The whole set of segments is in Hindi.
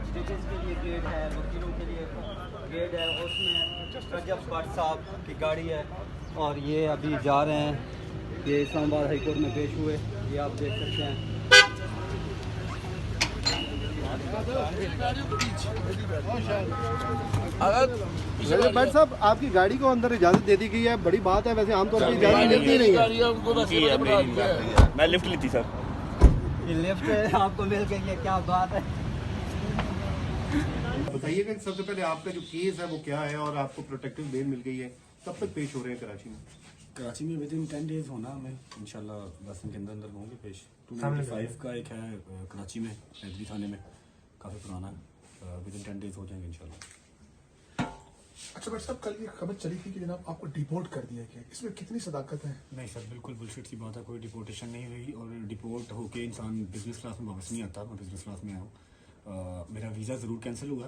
जजेस के लिए गेट है, वकीलों के लिए गेट है, उसमें रजब भट्ट साहब की गाड़ी है। और ये अभी जा रहे हैं, ये इस्लामाबाद हाई कोर्ट में पेश हुए, ये आप देख सकते हैं। रजब भट्ट साहब, आपकी गाड़ी को अंदर इजाज़त दे दी गई है, बड़ी बात है। वैसे आमतौर पर इजाज़त मिलती नहीं है। मैं लिफ्ट ली थी सर। ये लिफ्ट आपको मिल गई है, क्या बात है। बताइएगा कि सबसे पहले आपका जो केस है वो क्या है और आपको प्रोटेक्टिव बेल मिल गई है, कब तक पेश हो रहे हैं कराची में? कराची में विद इन 10 डेज होना हमें इंशाल्लाह, 10 दिन के अंदर अंदर होंगे पेश। 295 का एक है कराची में, हैदरी थाने में, काफ़ी पुराना है। विद इन 10 डेज हो जाएंगे इंशाल्लाह। अच्छा भट्ट साहब, कल ये खबर चली थी कि जनाब आपको डिपोर्ट कर दिया गया, इसमें कितनी सदाकत है? नहीं सर, बिल्कुल बुलशिट सी बात है, कोई डिपोर्टेशन नहीं हुई। और डिपोर्ट होके इंसान बिजनेस क्लास में वापस नहीं आता। मैं बिजनेस क्लास में आया हूँ। मेरा वीज़ा ज़रूर कैंसिल हुआ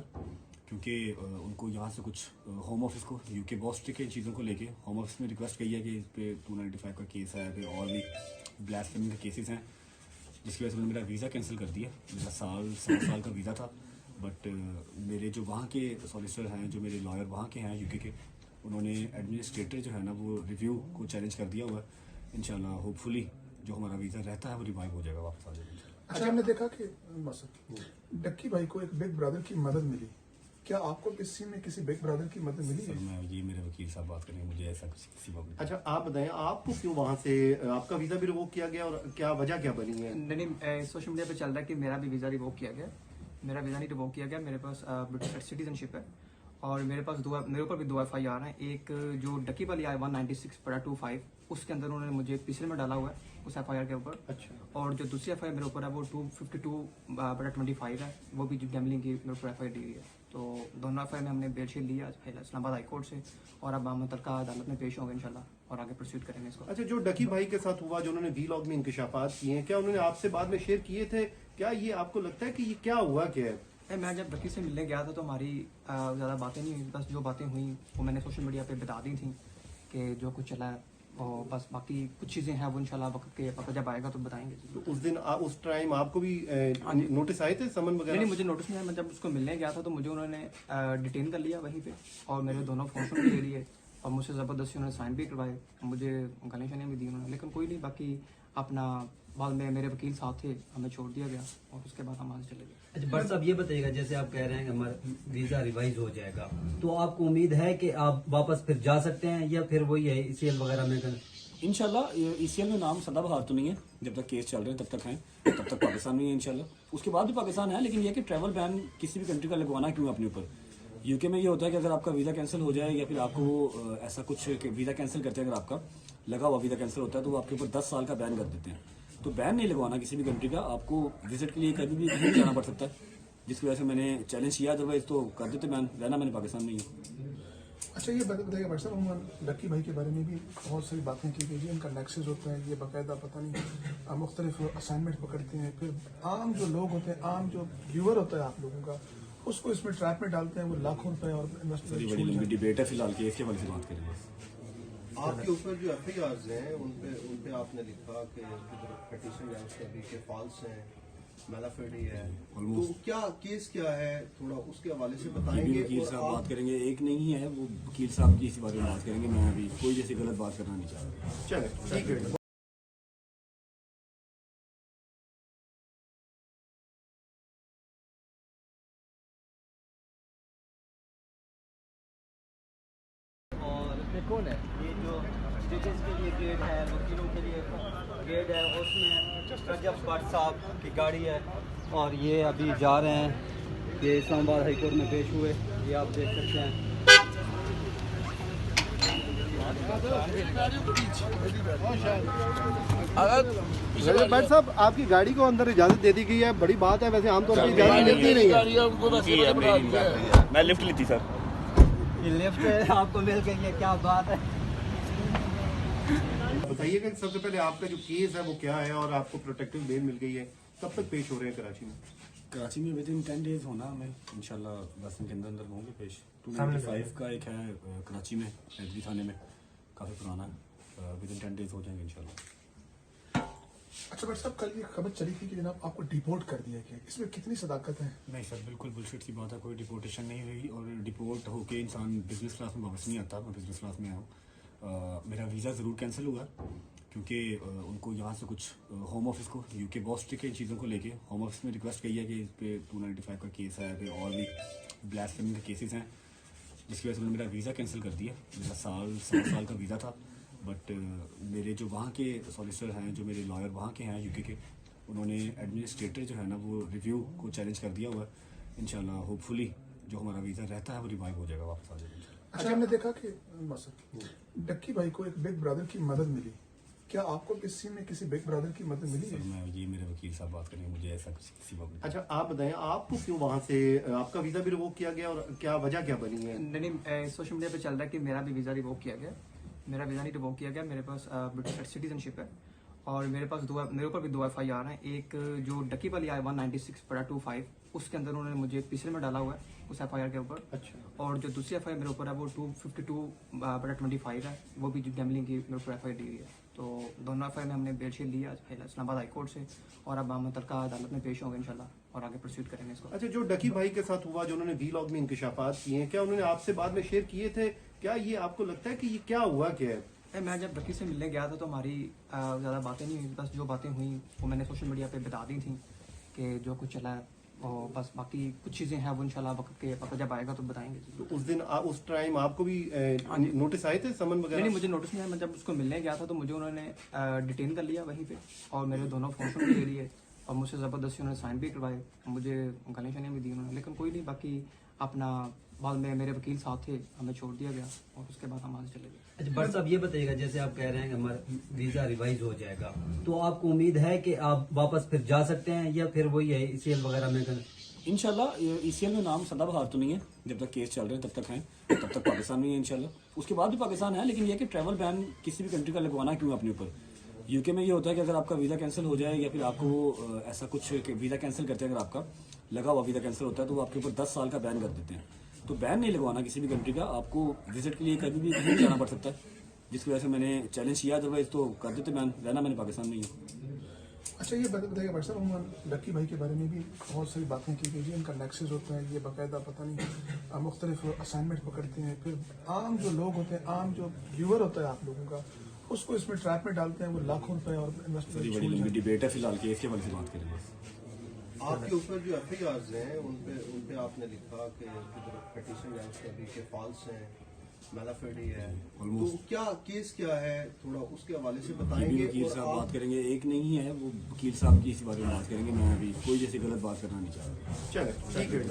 क्योंकि उनको यहाँ से कुछ होम ऑफिस को, यूके बहुत स्ट्रिक्ट है इन चीज़ों को लेके। होम ऑफिस में रिक्वेस्ट की है कि इस पर 295 का केस है, फिर और भी ब्लास्फेमी के केसेस हैं, जिसकी वजह से उन्होंने मेरा वीज़ा कैंसिल कर दिया। मेरा सात साल का वीज़ा था, बट मेरे जो वहाँ के सॉलिसिटर हैं, जो मेरे लॉयर वहाँ के हैं यूके के, उन्होंने एडमिनिस्ट्रेटर जो है ना वो रिव्यू को चैलेंज कर दिया हुआ है। इंशाल्लाह होपफुली जो हमारा वीज़ा रहता है वो रिवाइव हो जाएगा, वापस आ जाएगा। अच्छा, हमने देखा कि डक्की भाई को एक बिग ब्रदर की मदद मिली, क्या आपको किसी में किसी बिग ब्रदर की मदद मिली सर है? मैं ये मेरे वकील साहब बात करेंगे, मुझे ऐसा कुछ किसी वक्त। अच्छा, आप बताएं, आपको क्यों वहाँ से आपका वीज़ा भी रिवोक किया गया और क्या वजह क्या बनी है? नहीं, सोशल मीडिया पे चल रहा है कि मेरा भी वीज़ा रिवोक किया गया। मेरा वीज़ा नहीं रिवोक किया गया, मेरे पास ब्रिटिश सिटीजनशिप है और मेरे पास मेरे ऊपर भी 2 FIR हैं। एक जो डक्की वाली आई 196/25, उसके अंदर उन्होंने मुझे पिछले में डाला हुआ है उस FIR के ऊपर। अच्छा, और जो दूसरी FIR मेरे ऊपर है वो 252/25 है, वो भी गैम्बलिंग की मेरे ऊपर FIR दी हुई है। तो दोनों FIR में हमने बेल शीट लिया आज इस्लामाबाद हाई कोर्ट से, और अब हम मुतल्लिका अदालत में पेश होंगे इंशाल्लाह और आगे प्रोसीड करेंगे इसको। अच्छा, जो डकी भाई के साथ हुआ, जो उन्होंने वीलॉग में इंकशाफात किए हैं, क्या उन्होंने आपसे बाद में शेयर किए थे? क्या ये आपको लगता है कि ये क्या हुआ क्या है? मैं जब डक्की से मिलने गया था तो हमारी ज़्यादा बातें नहीं हुई, बस जो बातें हुई वो मैंने सोशल मीडिया पे बता दी थी कि जो कुछ चला है, और बस बाकी कुछ चीज़ें हैं वो इंशाल्लाह वक्त जब आएगा तो बताएंगे। तो उस दिन उस टाइम आपको भी नोटिस आए थे, समन वगैरह? नहीं, मुझे नोटिस नहीं आया। मैं जब उसको मिलने गया था तो मुझे उन्होंने डिटेन कर लिया वहीं पे, और मेरे दोनों फोन भी ले लिए और मुझसे ज़बरदस्ती उन्होंने साइन भी करवाए, मुझे गालियाँ शालियाँ भी दी उन्होंने। लेकिन कोई नहीं, बाकी अपना बाद में मेरे वकील साहब थे, हमें छोड़ दिया गया और उसके बाद हम वहाँ से चले गए। अच्छा भट्ट साहब, ये बताइएगा, जैसे आप कह रहे हैं कि हमारा वीज़ा रिवाइज हो जाएगा, तो आपको उम्मीद है कि आप वापस फिर जा सकते हैं या फिर वही है ECL वगैरह में? इंशाल्लाह ECL में नाम सदाबहार तो नहीं है, जब तक केस चल रहे हैं तब तक हैं, तब तक पाकिस्तान में ही है इंशाल्लाह। उसके बाद भी पाकिस्तान है, लेकिन ये कि ट्रैवल बैन किसी भी कंट्री का लगवाना क्यों अपने ऊपर। यूके में ये होता है कि अगर आपका वीज़ा कैंसिल हो जाए या फिर आपको वो ऐसा कुछ वीज़ा कैंसिल करते हैं, अगर आपका लगा हुआ वीज़ा कैंसिल होता है तो वो आपके ऊपर 10 साल का बैन कर देते हैं। तो बैन नहीं लगवाना किसी भी कंट्री का, आपको विजिट के लिए कभी भी कहीं जाना पड़ सकता है, जिसकी वजह से मैंने चैलेंज किया। अदरवाइज तो कर देते बैन, रहना मैंने पाकिस्तान में ही है। अच्छा, ये बताइएगा भट्ट साहब, हम डक्की भाई के बारे में भी बहुत सारी बातें की गई हैं, इनका नेक्सस होता है, ये बाकायदा पता नहीं मुख्तलिफ असाइनमेंट पकड़ते हैं, फिर आम जो लोग होते हैं, आम जो व्यूअर होता है आप लोगों का, उसको इसमें ट्रैप में डालते हैं, वो लाखों रुपए और बड़ी इन्वेस्टमेंट। लंबी डिबेट है फिलहाल केस के बारे में बात करेंगे। आपके ऊपर जो FIRs हैं उन पे आपने लिखा कि पिटीशन है उसका भी कि फॉल्स है, मेलाफिडी है, तो क्या केस क्या है, थोड़ा उसके हवाले से ये भी बताएंगे। वकील साहब बात करेंगे, एक नहीं है वो वकील साहब की इसी बारे में बात करेंगे। मैं अभी कोई जैसी गलत बात करना नहीं चाह रहा। चले, ठीक है। कौन है? ये जो जजेस के लिए गेट है, वकीलों के लिए गेट है, उसमें रजब भट्ट साहब की गाड़ी है। और ये अभी जा रहे हैं, ये इस्लामाबाद हाई कोर्ट में पेश हुए, ये आप देख सकते हैं। रजब भट्ट साहब, आपकी गाड़ी को अंदर इजाज़त दे दी गई है, बड़ी बात है। वैसे आमतौर पर इजाज़त मिलती नहीं है। मैं लिफ्ट ली थी सर। ये लिफ्ट आपको मिल गई है, क्या बात है। बताइएगा कि सबसे पहले आपका जो केस है वो क्या है और आपको प्रोटेक्टिव बेल मिल गई है, कब तक पेश हो रहे हैं कराची में? कराची में विद इन 10 डेज होना हमें इंशाल्लाह, 10 दिन के अंदर अंदर होंगे पेश। 295 का एक है कराची में, हैदरी थाने में, काफ़ी पुराना है। विद इन 10 डेज हो जाएंगे इंशाल्लाह। अच्छा बट साहब कल ये खबर चली थी कि जनाब आपको डिपोर्ट कर दिया गया, इसमें कितनी सदाकत है? नहीं सर, बिल्कुल बुलशिट सी बात है, कोई डिपोर्टेशन नहीं हुई और डिपोर्ट होके इंसान बिजनेस क्लास में वापस नहीं आता। मैं बिजनेस क्लास में आया हूँ। मेरा वीज़ा ज़रूर कैंसिल हुआ क्योंकि उनको यहाँ से कुछ होम ऑफिस को यूके बहुत स्ट्रिक्ट है इन चीज़ों को लेके। होम ऑफिस में रिक्वेस्ट की है कि इस पे 295 का केस है, पे और भी ब्लास्फेमी के केसेस हैं, जिसकी वजह से उन्होंने मेरा वीज़ा कैंसिल कर दिया। मेरा साल का वीज़ा था, बट मेरे जो वहाँ के सॉलिसिटर हैं, जो मेरे लॉयर वहाँ के हैं यूके के, उन्होंने एडमिनिस्ट्रेटर जो है ना वो रिव्यू को चैलेंज कर दिया हुआ है। इंशाल्लाह होपफुली जो हमारा वीज़ा रहता है वो रिवाइव हो जाएगा, वापस आ जाएगा। अच्छा हमने देखा कि डक्की भाई को एक बिग ब्रदर की मदद मिली, क्या आपको किसी में किसी बिग ब्रदर की मदद मिली सर है? मैं ये मेरे वकील साहब बात करेंगे, मुझे ऐसा कुछ किसी बात नहीं। अच्छा आप बताएं, आपको क्यों वहाँ से आपका वीजा भी रिवोक किया गया और क्या वजह क्या बनी है? नहीं, सोशल मीडिया पे चल रहा है कि मेरा भी वीज़ा रिवोक किया गया। मेरा वीज़ा नहीं रिवोक किया गया, मेरे पास ब्रिटिश सिटीजनशिप है और मेरे ऊपर भी 2 FIR हैं। एक जो डकी वाली आई 196/25, उसके अंदर उन्होंने मुझे पिछले में डाला हुआ है उस FIR के ऊपर। अच्छा। और जो दूसरी FIR मेरे ऊपर है वो 252/25 है, वो भी जो गैमलिंग की मेरे ऊपर FIR दी हुई है। तो दोनों FIR में हमने बेल शीट ली आज इस्लामाबाद हाई कोर्ट से और अब हम मुतल्लिका अदालत में पेश होंगे इंशाल्लाह और आगे प्रोसीड करेंगे इसको। अच्छा, जो डकी भाई के साथ हुआ, जो उन्होंने वीलॉग में इंकशाफात किए हैं, क्या उन्होंने आपसे बाद में शेयर किए थे? क्या ये आपको लगता है कि ये क्या हुआ क्या है? मैं जब डकी से मिलने गया था तो हमारी ज़्यादा बातें नहीं हुई, बस जो बातें हुई वो मैंने सोशल मीडिया पे बता दी थी कि जो कुछ चला है, और बस बाकी कुछ चीज़ें हैं वो इंशाल्लाह वक्त जब आएगा तो बताएंगे। तो उस दिन उस टाइम आपको भी नोटिस आए थे, समन वगैरह? नहीं, मुझे नोटिस नहीं आया। मैं जब उसको मिलने गया था तो मुझे उन्होंने डिटेन कर लिया वहीं पे और मेरे दोनों फ़ोन भी ले लिए और मुझसे ज़बरदस्ती उन्होंने साइन भी करवाए, मुझे गालियाँ शालियाँ भी दी उन्होंने, लेकिन कोई नहीं। बाकी अपना बाद में मेरे वकील साथ थे, हमें छोड़ दिया गया और उसके बाद हम वहाँ से चले गए। अच्छा बट साहब ये बताइएगा, जैसे आप कह रहे हैं कि हमारा वीज़ा रिवाइज हो जाएगा, तो आपको उम्मीद है कि आप वापस फिर जा सकते हैं या फिर वही है ECL वगैरह में कर? इंशाल्लाह ECL में नाम सदाबहार तो नहीं है, जब तक केस चल रहे हैं तब तक हैं, तब तक पाकिस्तान में ही है इंशाल्लाह। उसके बाद भी पाकिस्तान है, लेकिन ये कि ट्रैवल बैन किसी भी कंट्री का लगवाना क्यों अपने ऊपर। यूके में ये होता है कि अगर आपका वीज़ा कैंसिल हो जाए या फिर आपको ऐसा कुछ वीज़ा कैंसिल करते हैं, अगर आपका लगा हुआ वीज़ा कैंसिल होता है तो वो आपके ऊपर 10 साल का बैन कर देते हैं। तो बैन नहीं लगवाना किसी भी कंट्री का, आपको विजिट के लिए कभी भी कहीं भी जाना पड़ सकता है, जिसकी वजह से मैंने चैलेंज किया। अदरवाइज तो कर देते बैन, रहना मैंने पाकिस्तान में ही है। अच्छा ये बताइए भाई साहब, डक्की भाई के बारे में भी बहुत सारी बातें की गई, इनका नेक्सेस होता है, ये बाकायदा पता नहीं मुख्तलिफ असाइनमेंट पकड़ते हैं, फिर आम जो लोग होते हैं, आम जो व्यूअर होता है आप लोगों का, उसको इसमें ट्रैप में डालते हैं, वो लाखों रुपए और बड़ी इन्वेस्टमेंट। बड़ी लंबी डिबेट है, फिलहाल केस के बारे में बात करेंगे। आपके ऊपर जो FIRs हैं उन पे आपने लिखा कि पिटीशन है उसका भी के फॉल्स हैं, मैलाफिडी है, तो क्या केस क्या है, थोड़ा उसके हवाले से बताएंगे। वकील और साहब आप बात करेंगे, एक नहीं है वो वकील साहब की इसी बारे में बात करेंगे। मैं अभी कोई जैसी गलत बात करना नहीं चाह रहा। चलो ठीक है।